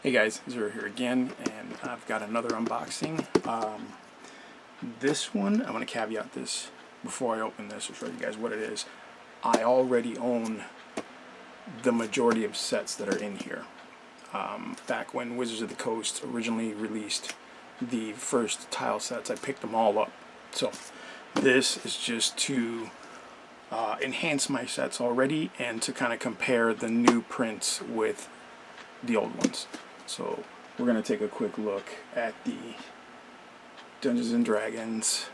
Hey guys, Zero here again, and I've got another unboxing. This one, I want to caveat this before I open this or show you guys what it is. I already own the majority of sets that are in here. Back when Wizards of the Coast originally released the first tile sets, I picked them all up. So this is just to enhance my sets already and to kind of compare the new prints with the old ones. So we're going to take a quick look at the Dungeons and Dragons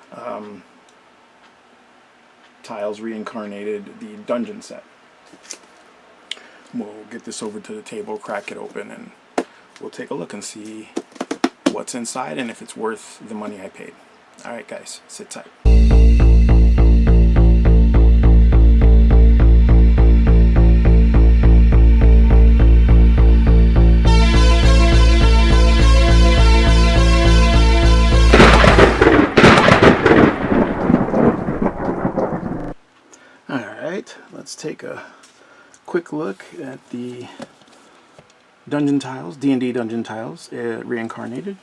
Tiles Reincarnated, the dungeon set. We'll get this over to the table, crack it open, and we'll take a look and see what's inside and if it's worth the money I paid. Alright guys, sit tight. Let's take a quick look at the dungeon tiles, D&D dungeon tiles, reincarnated,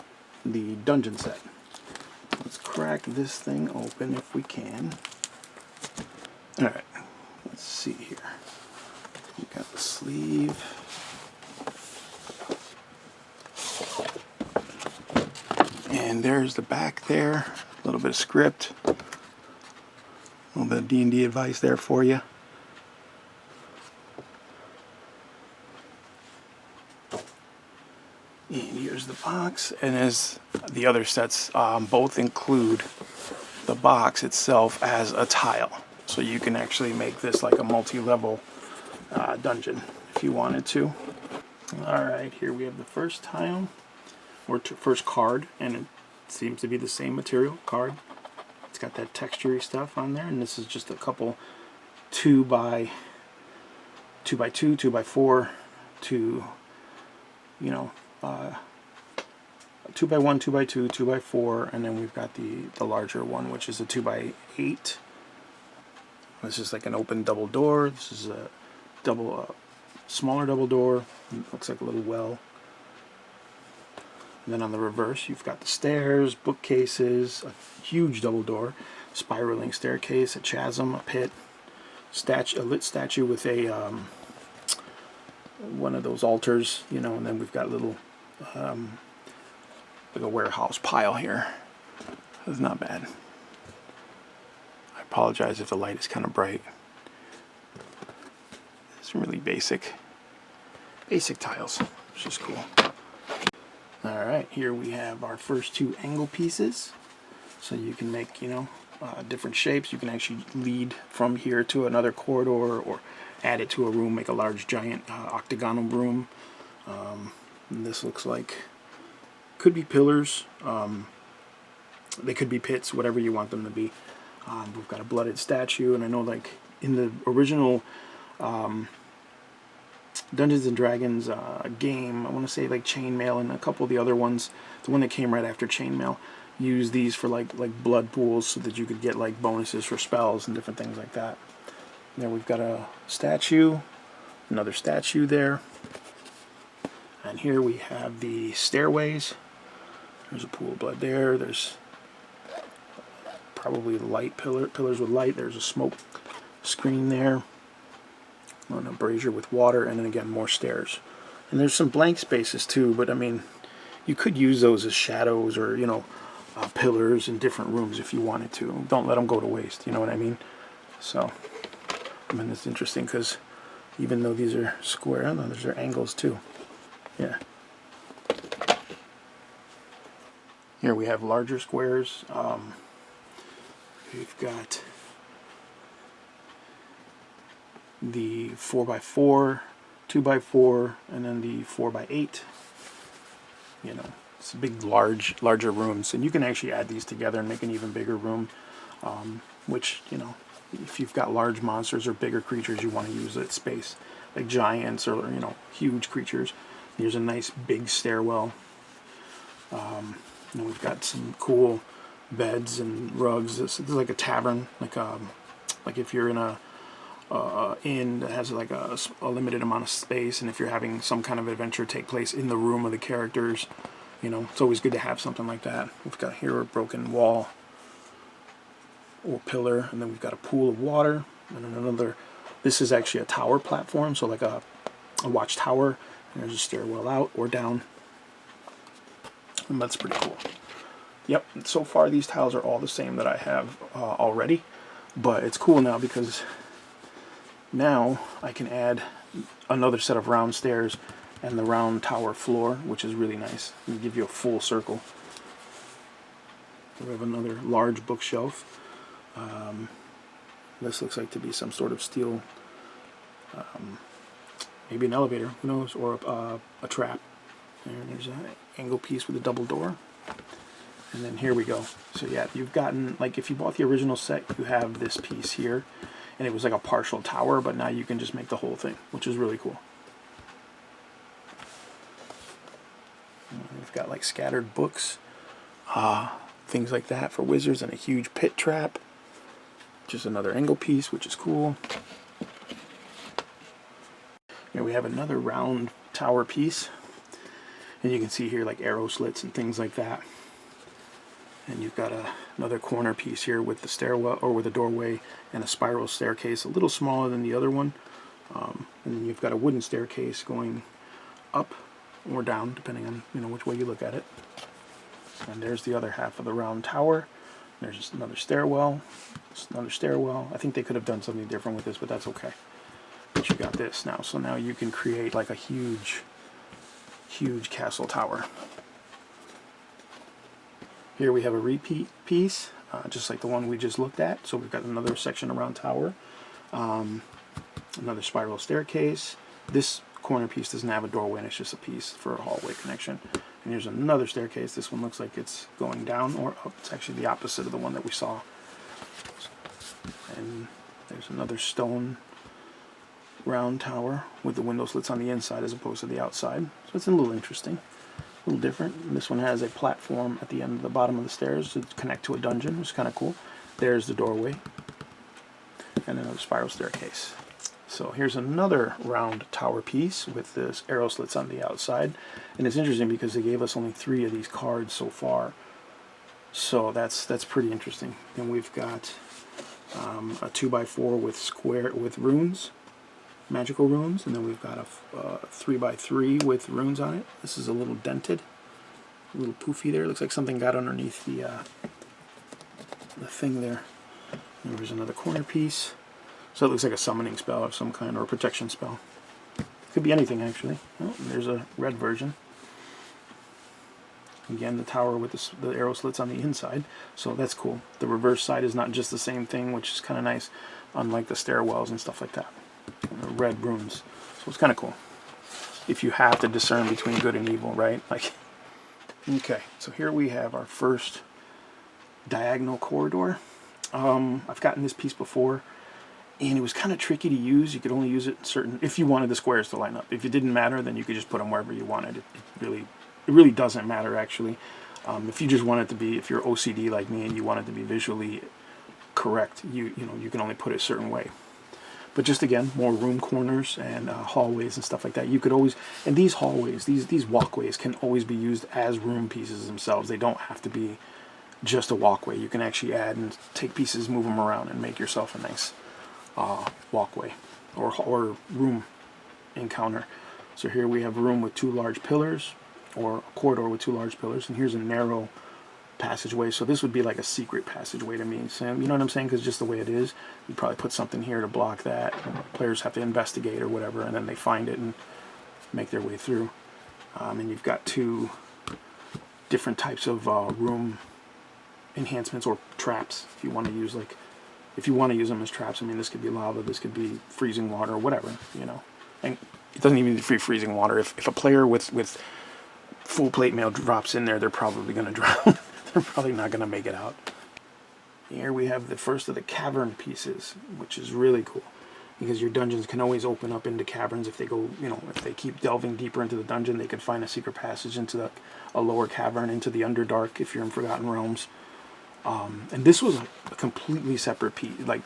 the dungeon set. Let's crack this thing open if we can. Alright, let's see here. We got the sleeve. And there's the back there, a little bit of script. A little bit of D&D advice there for you. And here's the box, and as the other sets, both include the box itself as a tile. So you can actually make this like a multi-level dungeon if you wanted to. Alright, here we have the first tile, or first card, and it seems to be the same material, card. It's got that textury stuff on there, and this is just a couple 2 by 2 by 2, 2 by 4, 2 by 1, 2 by 2, 2 by 4, and then we've got the larger one, which is a 2 by 8. This is like an open double door. This is a smaller double door. Looks like a little well. And then on the reverse, you've got the stairs, bookcases, a huge double door, spiraling staircase, a chasm, a pit, a lit statue with a one of those altars, and then we've got a little like a warehouse pile here. It's not bad. I apologize if the light is kind of bright. It's really basic tiles, which is cool. Alright, here we have our first 2 angle pieces. So you can make, different shapes. You can actually lead from here to another corridor or add it to a room, make a large giant octagonal room. And this looks like, could be pillars. They could be pits, whatever you want them to be. We've got a blooded statue, and I know like in the original Dungeons and Dragons game, I want to say like Chainmail and a couple of the other ones, the one that came right after Chainmail, used these for like blood pools so that you could get like bonuses for spells and different things like that. There we've got a statue, another statue there, and here we have the stairways. There's a pool of blood there. There's probably light pillars with light. There's a smoke screen there. On a brazier with water, and then again more stairs. And there's some blank spaces too, but I mean, you could use those as shadows or pillars in different rooms if you wanted to. Don't let them go to waste, you know what I mean? So I mean, it's interesting because even though these are square, these are angles too. Yeah. Here we have larger squares. We've got the 4 by 4, 2 by 4, and then the 4 by 8. It's big, larger rooms, and you can actually add these together and make an even bigger room. Which if you've got large monsters or bigger creatures, you want to use that space, like giants or huge creatures. Here's a nice big stairwell. We've got some cool beds and rugs. This is like a tavern, like if you're in a inn that has like a limited amount of space, and if you're having some kind of adventure take place in the room of the characters, you know, it's always good to have something like that. We've got here a broken wall or pillar, and then we've got a pool of water, and then another. This is actually a tower platform, so like a watchtower, and there's a stairwell out or down, and that's pretty cool. Yep, so far these tiles are all the same that I have already, but it's cool now because now I can add another set of round stairs and the round tower floor, which is really nice. And give you a full circle. We have another large bookshelf. This looks like to be some sort of steel, maybe an elevator, who knows, or a trap. And there's an angle piece with a double door. And then here we go. So yeah, you've gotten, like if you bought the original set, you have this piece here, and it was like a partial tower, but now you can just make the whole thing, which is really cool. And we've got like scattered books, things like that for wizards, and a huge pit trap. Just another angle piece, which is cool. Here we have another round tower piece, and you can see here like arrow slits and things like that. And you've got another corner piece here with the stairwell, or with a doorway and a spiral staircase, a little smaller than the other one. And then you've got a wooden staircase going up or down, depending on, you know, which way you look at it. And there's the other half of the round tower. There's just another stairwell. Another stairwell. I think they could have done something different with this, but that's okay. But you got this now, so now you can create like a huge castle tower. Here we have a repeat piece, just like the one we just looked at. So we've got another section around tower, another spiral staircase. This corner piece doesn't have a doorway, and it's just a piece for a hallway connection. And here's another staircase. This one looks like it's going down or up. It's actually the opposite of the one that we saw. And there's another stone round tower with the window slits on the inside as opposed to the outside. So it's a little interesting. A little different. And this one has a platform at the end of the bottom of the stairs to connect to a dungeon, which is kind of cool. There's the doorway and another spiral staircase. So here's another round tower piece with this arrow slits on the outside, and it's interesting because they gave us only 3 of these cards so far. So that's pretty interesting. And we've got a 2x4 with runes, magical runes, and then we've got a 3x3 with runes on it. This is a little dented, a little poofy there. Looks like something got underneath the thing there. And there's another corner piece. So it looks like a summoning spell of some kind, or a protection spell. Could be anything actually. Oh, there's a red version. Again, the tower with the arrow slits on the inside, so that's cool. The reverse side is not just the same thing, which is kind of nice, unlike the stairwells and stuff like that. Red runes, so it's kind of cool. If you have to discern between good and evil, right? Like, okay, so here we have our first diagonal corridor. I've gotten this piece before, and it was kind of tricky to use. You could only use it in certain, if you wanted the squares to line up. If it didn't matter, then you could just put them wherever you wanted. It really doesn't matter, actually. If you just want it to be, if you're OCD like me and you want it to be visually correct, you know, you can only put it a certain way. But just again, more room corners and hallways and stuff like that. You could always, and these hallways, these walkways can always be used as room pieces themselves. They don't have to be just a walkway. You can actually add and take pieces, move them around, and make yourself a nice walkway or room encounter. So here we have a room with 2 large pillars, or a corridor with 2 large pillars, and here's a narrow passageway. So this would be like a secret passageway to me. So, you know what I'm saying? Because just the way it is, you probably put something here to block that. Players have to investigate or whatever, and then they find it and make their way through. And you've got 2 different types of room enhancements or traps if you want to use, like, if you want to use them as traps. I mean, this could be lava, this could be freezing water, whatever, you know. And it doesn't even need to be freezing water. If a player with full plate mail drops in there, they're probably going to drown. They're probably not going to make it out. Here we have the first of the cavern pieces, which is really cool, because your dungeons can always open up into caverns. If they go, you know, if they keep delving deeper into the dungeon, they can find a secret passage into a lower cavern, into the Underdark if you're in Forgotten Realms. And this was a completely separate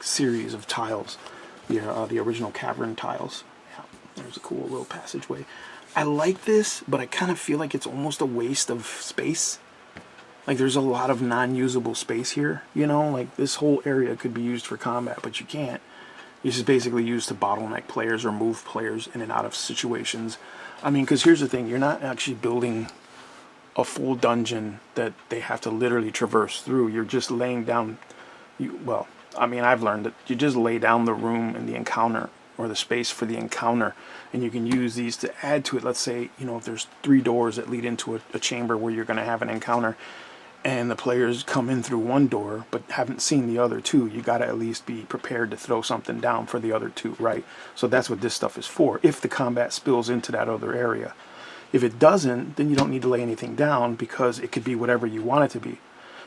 series of tiles the original cavern tiles. Yeah, there's a cool little passageway. I like this, but I kind of feel like it's almost a waste of space. Like there's a lot of non-usable space here, you know, like this whole area could be used for combat, but you can't. It's just basically used to bottleneck players or move players in and out of situations. I mean, because here's the thing, you're not actually building a full dungeon that they have to literally traverse through. You're just laying down, well, I mean, I've learned that you just lay down the room and the encounter, or the space for the encounter, and you can use these to add to it. Let's say, you know, if there's 3 doors that lead into a chamber where you're going to have an encounter, and the players come in through one door but haven't seen the other 2, you got to at least be prepared to throw something down for the other 2, right? So that's what this stuff is for, if the combat spills into that other area. If it doesn't, then you don't need to lay anything down, because it could be whatever you want it to be.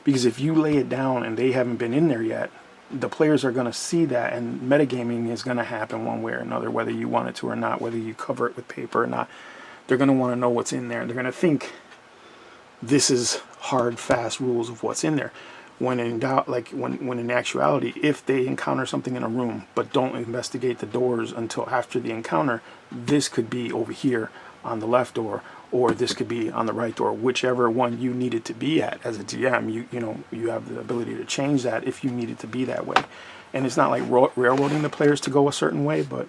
Because if you lay it down and they haven't been in there yet, the players are going to see that, and metagaming is going to happen one way or another, whether you want it to or not, whether you cover it with paper or not. They're going to want to know what's in there. They're going to think this is hard, fast rules of what's in there. When in doubt, like when in actuality, if they encounter something in a room but don't investigate the doors until after the encounter, this could be over here on the left door, or this could be on the right door, whichever one you need it to be at. As a GM, you know, you have the ability to change that if you need it to be that way. And it's not like railroading the players to go a certain way, but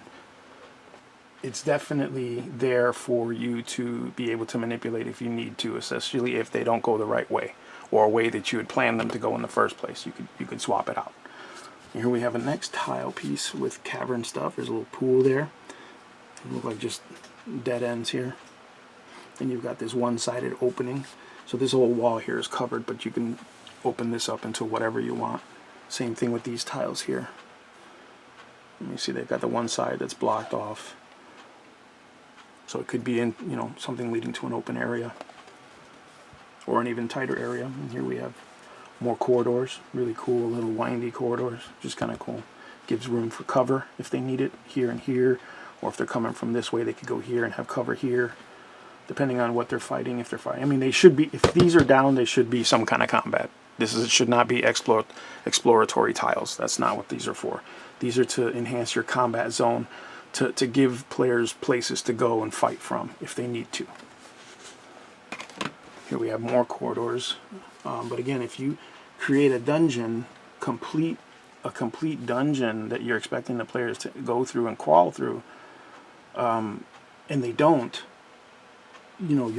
it's definitely there for you to be able to manipulate if you need to, especially if they don't go the right way, or a way that you had planned them to go in the first place. You could swap it out. Here we have a next tile piece with cavern stuff. There's a little pool there. It looks like just dead ends here. And you've got this one-sided opening. So this whole wall here is covered, but you can open this up into whatever you want. Same thing with these tiles here. Let me see, they've got the one side that's blocked off. So it could be in, you know, something leading to an open area, or an even tighter area. And here we have more corridors, really cool little windy corridors, just kind of cool. Gives room for cover if they need it here and here, or if they're coming from this way, they could go here and have cover here, depending on what they're fighting. If they're fighting, I mean, they should be, if these are down, they should be some kind of combat. Should not be exploratory tiles. That's not what these are for. These are to enhance your combat zone, to give players places to go and fight from if they need to. Here we have more corridors, but again, if you create a dungeon, a complete dungeon that you're expecting the players to go through and crawl through, and they don't, you know,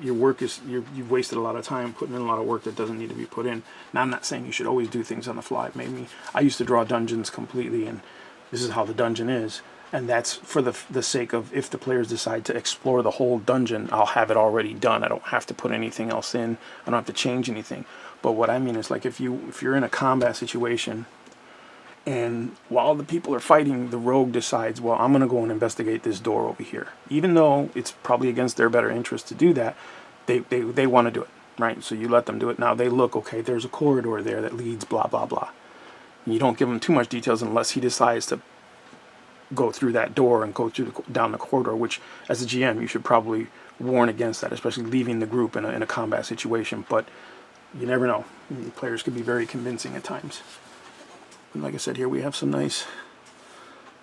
your work is, you've wasted a lot of time putting in a lot of work that doesn't need to be put in. Now, I'm not saying you should always do things on the fly. I used to draw dungeons completely, and this is how the dungeon is. And that's for the sake of, if the players decide to explore the whole dungeon, I'll have it already done. I don't have to put anything else in. I don't have to change anything. But what I mean is, like, if you're in a combat situation, and while the people are fighting, the rogue decides, well, I'm going to go and investigate this door over here. Even though it's probably against their better interest to do that, they want to do it, right? So you let them do it. Now they look, okay, there's a corridor there that leads blah, blah, blah. And you don't give them too much details unless he decides to go through that door and go down the corridor, which as a GM you should probably warn against that, especially leaving the group in a combat situation. But you never know. Players can be very convincing at times. And like I said, here we have some nice.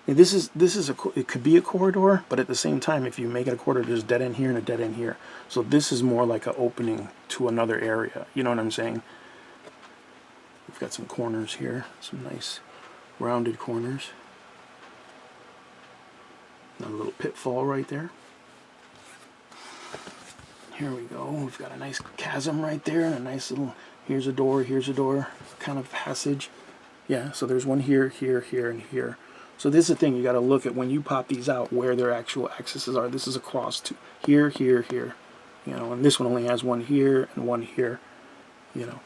This is it could be a corridor, but at the same time, if you make it a corridor, there's a dead end here and a dead end here. So this is more like an opening to another area. You know what I'm saying? We've got some corners here, some nice rounded corners. A little pitfall right there. Here we go. We've got a nice chasm right there, and a nice little, here's a door kind of passage. Yeah, so there's one here, here, here, and here. So this is the thing, you got to look at when you pop these out where their actual accesses are. This is across to here, here, here. You know, and this one only has one here and one here. You know.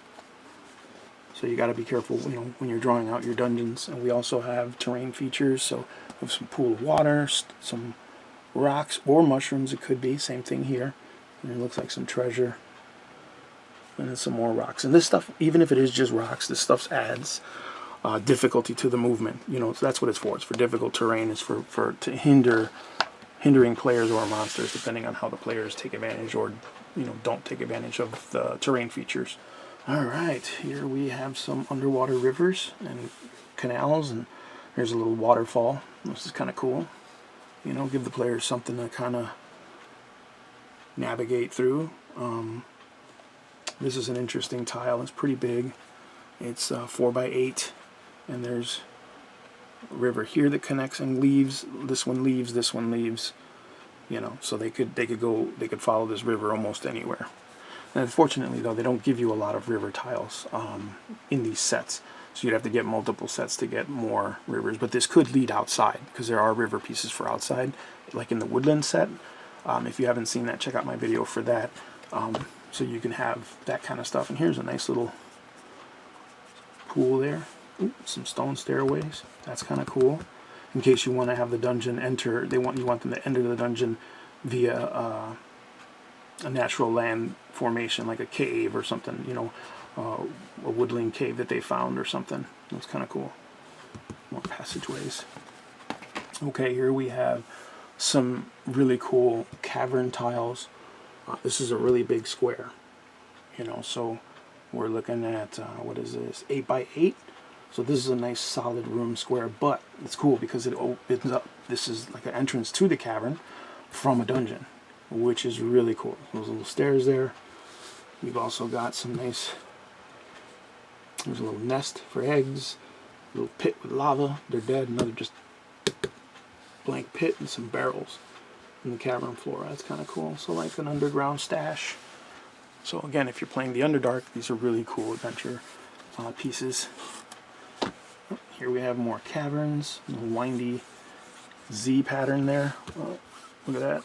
So you got to be careful, you know, when you're drawing out your dungeons. And we also have terrain features, so we have some pool of water, some rocks or mushrooms, it could be, same thing here. And it looks like some treasure. And then some more rocks. And this stuff, even if it is just rocks, this stuff adds difficulty to the movement. You know, so that's what it's for. It's for difficult terrain. It's to hindering players or monsters, depending on how the players take advantage or, you know, don't take advantage of the terrain features. All right, here we have some underwater rivers and canals, and Here's a little waterfall. This is kind of cool. You know, give the players something to kind of navigate through. This is an interesting tile. It's pretty big. It's 4x8, and there's a river here that connects and leaves. This one leaves. This one leaves. You know, so they could follow this river almost anywhere. And unfortunately, though, they don't give you a lot of river tiles in these sets. So you'd have to get multiple sets to get more rivers. But this could lead outside, because there are river pieces for outside, like in the woodland set. If you haven't seen that, check out my video for that. So you can have that kind of stuff. And here's a nice little pool there. Ooh, some stone stairways. That's kind of cool. In case you want to have the dungeon enter, you want them to enter the dungeon via a natural land formation, like a cave or something, you know, a woodland cave that they found or something. That's kind of cool. More passageways. Okay, here we have some really cool cavern tiles. This is a really big square, you know, so we're looking at, what is this, 8x8? So this is a nice solid room square, but it's cool because it opens up. This is like an entrance to the cavern from a dungeon, which is really cool. Those little stairs there. We've also got some nice, there's a little nest for eggs, a little pit with lava. They're dead. Another just blank pit and some barrels in the cavern floor. That's kind of cool. So like an underground stash. So again, if you're playing the Underdark, these are really cool adventure pieces. Here we have more caverns, a little windy Z pattern there. Oh, look at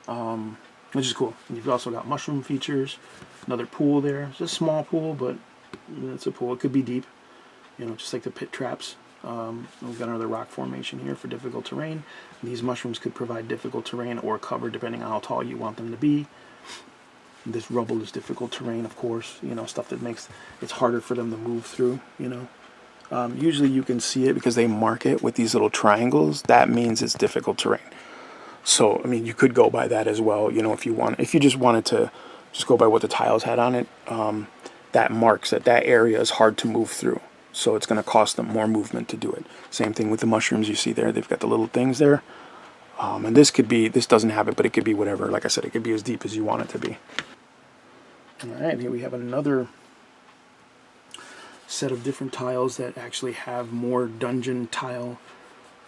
that. Which is cool. You've also got mushroom features, another pool there. It's a small pool, but it's a pool. It could be deep, you know, just like the pit traps. We've got another rock formation here for difficult terrain. These mushrooms could provide difficult terrain or cover depending on how tall you want them to be. This rubble is difficult terrain, of course, you know, stuff that makes it's harder for them to move through, you know. Usually you can see it because they mark it with these little triangles. That means it's difficult terrain. So, I mean, you could go by that as well, you know, if you just wanted to just go by what the tiles had on it. That marks that area is hard to move through. So it's going to cost them more movement to do it. Same thing with the mushrooms you see there. They've got the little things there. And this doesn't have it, but it could be whatever. Like I said, it could be as deep as you want it to be. Alright, here we have another set of different tiles that actually have more dungeon tile,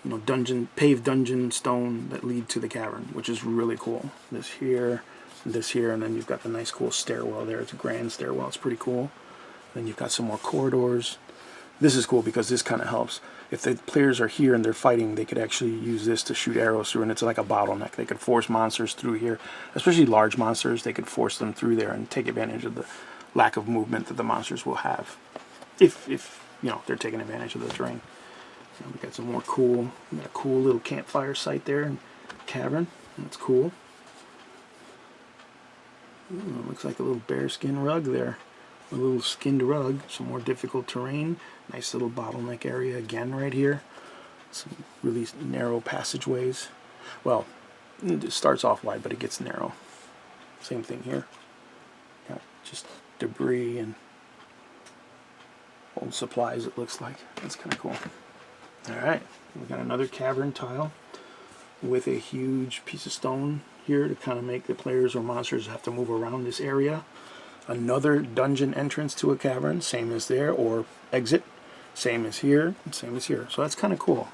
you know, paved dungeon stone that lead to the cavern, which is really cool. This here, and then you've got the nice cool stairwell there. It's a grand stairwell. It's pretty cool. Then you've got some more corridors. This is cool because this kind of helps. If the players are here and they're fighting, they could actually use this to shoot arrows through, and it's like a bottleneck. They could force monsters through here, especially large monsters. They could force them through there and take advantage of the lack of movement that the monsters will have, if you know, they're taking advantage of the terrain. And we got some more cool. We got a cool little campfire site there in cavern. That's cool. Ooh, looks like a little bearskin rug there. A little skinned rug. Some more difficult terrain. Nice little bottleneck area again right here. Some really narrow passageways. Well, it starts off wide, but it gets narrow. Same thing here. Got just debris and old supplies, it looks like. That's kind of cool. Alright, we got another cavern tile with a huge piece of stone here to kind of make the players or monsters have to move around this area. Another dungeon entrance to a cavern, same as there, or exit, same as here, and same as here. So that's kind of cool.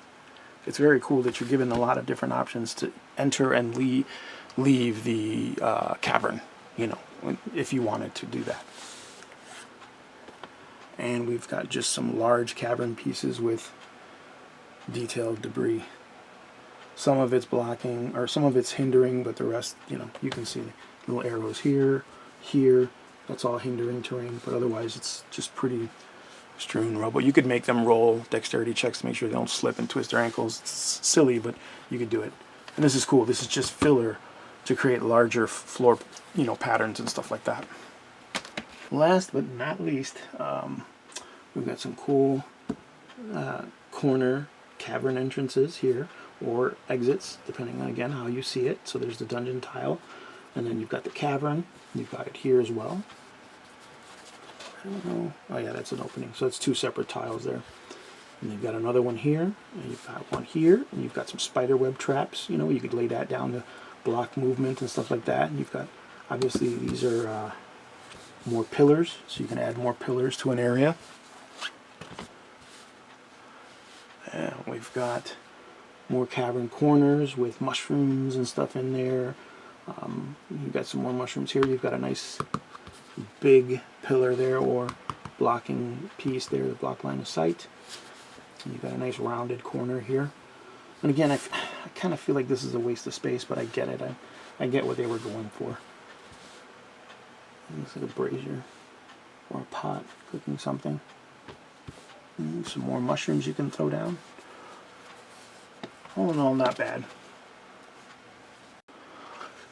It's very cool that you're given a lot of different options to enter and leave the cavern, you know, if you wanted to do that. And we've got just some large cavern pieces with detailed debris. Some of it's blocking, or some of it's hindering, but the rest, you know, you can see little arrows here, here. That's all hindering terrain, but otherwise it's just pretty strewn rubble. You could make them roll dexterity checks to make sure they don't slip and twist their ankles. It's silly, but you could do it. And this is cool. This is just filler to create larger floor, you know, patterns and stuff like that. Last but not least, we've got some cool corner cavern entrances here, or exits, depending on, again, how you see it. So there's the dungeon tile, and then you've got the cavern. You've got it here as well. I don't know. Oh yeah, that's an opening. So it's two separate tiles there. And you've got another one here, and you've got one here, and you've got some spider web traps. You know, you could lay that down to block movement and stuff like that. And you've got, obviously, these are more pillars, so you can add more pillars to an area. And we've got more cavern corners with mushrooms and stuff in there. You've got some more mushrooms here. You've got a nice big pillar there, or blocking piece there, the block line of sight. And you've got a nice rounded corner here. And again, I kind of feel like this is a waste of space, but I get it. I get what they were going for. It looks like a brazier or a pot cooking something. And some more mushrooms you can throw down. All in all, not bad.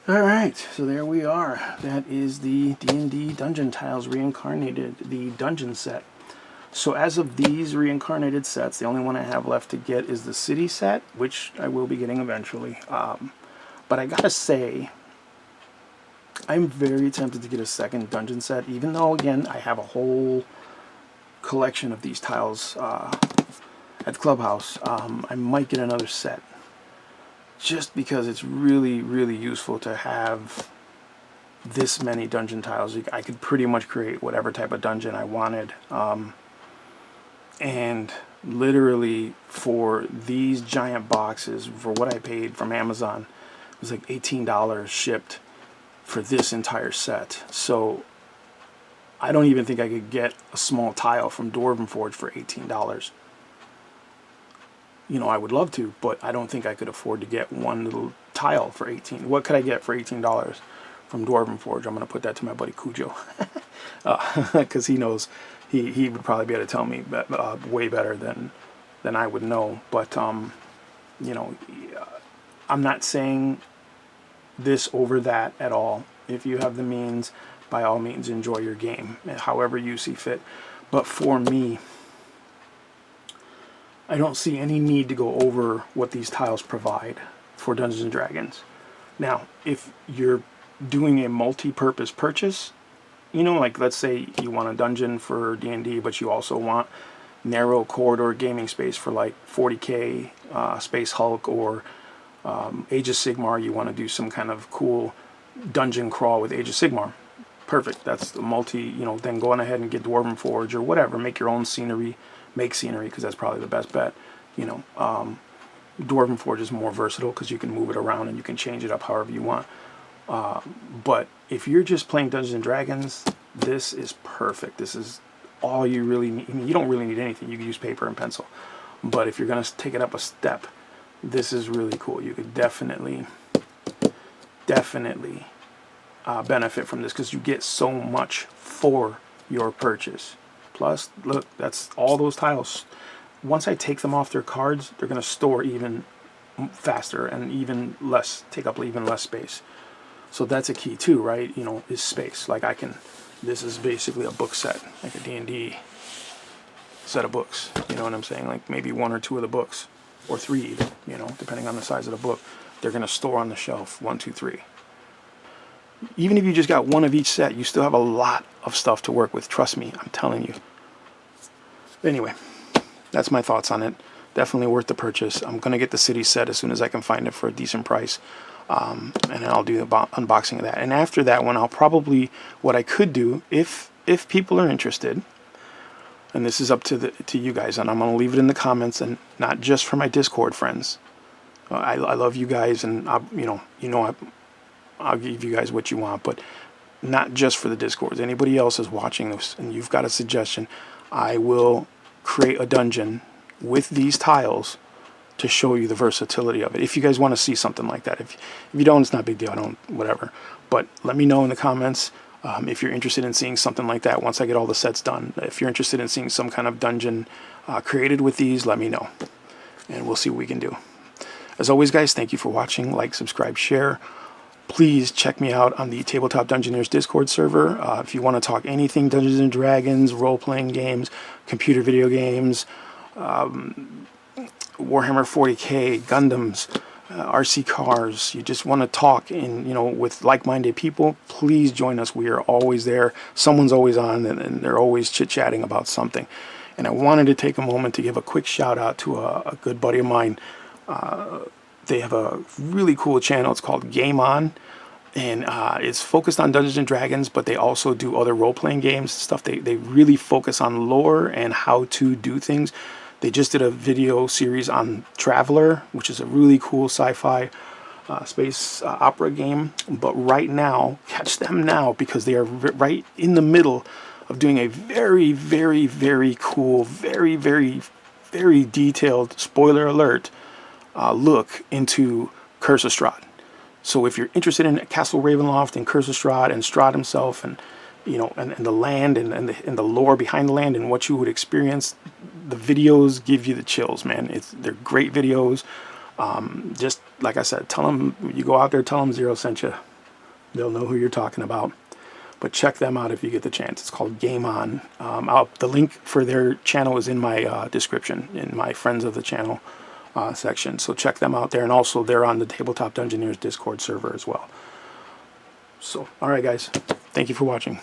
Alright, so there we are. That is the D&D Dungeon Tiles Reincarnated, the dungeon set. So as of these reincarnated sets, the only one I have left to get is the city set, which I will be getting eventually. But I gotta say, I'm very tempted to get a second dungeon set, even though, again, I have a whole collection of these tiles at the clubhouse. I might get another set, just because it's really, really useful to have this many dungeon tiles. I could pretty much create whatever type of dungeon I wanted. And literally, for these giant boxes, for what I paid from Amazon, it was like $18 shipped for this entire set. So I don't even think I could get a small tile from Dwarven Forge for $18. You know, I would love to, but I don't think I could afford to get one little tile for $18. What could I get for $18 from Dwarven Forge? I'm going to put that to my buddy Cujo, because he knows. He would probably be able to tell me way better than I would know. But you know, I'm not saying this over that at all. If you have the means, by all means, enjoy your game, however you see fit. But for me, I don't see any need to go over what these tiles provide for Dungeons and Dragons. Now, if you're doing a multi-purpose purchase, you know, like let's say you want a dungeon for D&D, but you also want narrow corridor gaming space for like 40K, Space Hulk, or Age of Sigmar. You want to do some kind of cool dungeon crawl with Age of Sigmar. Perfect. That's the multi, you know, then go on ahead and get Dwarven Forge or whatever. Make your own scenery. Make scenery, because that's probably the best bet. You know, Dwarven Forge is more versatile because you can move it around and you can change it up however you want. But if you're just playing Dungeons and Dragons, this is perfect. This is all you really need. I mean, you don't really need anything. You can use paper and pencil. But if you're going to take it up a step, this is really cool. You could definitely benefit from this, because you get so much for your purchase. Plus, look, that's all those tiles. Once I take them off their cards, they're going to store even faster and even less, take up even less space. So that's a key too, right? You know, is space. Like this is basically a book set, like a D&D set of books. You know what I'm saying? Like maybe one or two of the books, or three even, you know, depending on the size of the book. They're going to store on the shelf, 1, 2, 3. Even if you just got one of each set, you still have a lot of stuff to work with. Trust me, I'm telling you. Anyway, that's my thoughts on it. Definitely worth the purchase. I'm going to get the city set as soon as I can find it for a decent price. And then I'll do the unboxing of that. And after that one, I'll probably, what I could do, if people are interested, and this is up to you guys, and I'm going to leave it in the comments, and not just for my Discord friends. I love you guys, and I'll give you guys what you want, but not just for the Discords. Anybody else is watching this and you've got a suggestion, I will create a dungeon with these tiles to show you the versatility of it. If you guys want to see something like that. If you don't, it's not a big deal. I don't, whatever. But let me know in the comments if you're interested in seeing something like that once I get all the sets done. If you're interested in seeing some kind of dungeon created with these, let me know. And we'll see what we can do. As always, guys, thank you for watching. Like, subscribe, share. Please check me out on the Tabletop Dungeoneers Discord server. If you want to talk anything Dungeons and Dragons, role-playing games, computer video games, Warhammer 40K, Gundams, RC cars, you just want to talk and with like-minded people, please join us. We are always there. Someone's always on, and they're always chit-chatting about something. And I wanted to take a moment to give a quick shout out to a good buddy of mine. They have a really cool channel. It's called Game On, and it's focused on Dungeons and Dragons, but they also do other role-playing games stuff. They really focus on lore and how to do things. They just did a video series on Traveler, which is a really cool sci-fi space opera game. But right now, catch them now, because they are right in the middle of doing a very, very, very cool, very, very, very detailed, spoiler alert, look into Curse of Strahd. So if you're interested in Castle Ravenloft and Curse of Strahd and Strahd himself, and and the land and the lore behind the land and what you would experience, the videos give you the chills, man. They're great videos. Just like I said, tell them, you go out there, tell them Zero sent you. They'll know who you're talking about. But check them out if you get the chance. It's called Game On. The link for their channel is in my description, in my Friends of the Channel section. So check them out there. And also they're on the Tabletop Dungeoneers Discord server as well. So, all right, guys. Thank you for watching.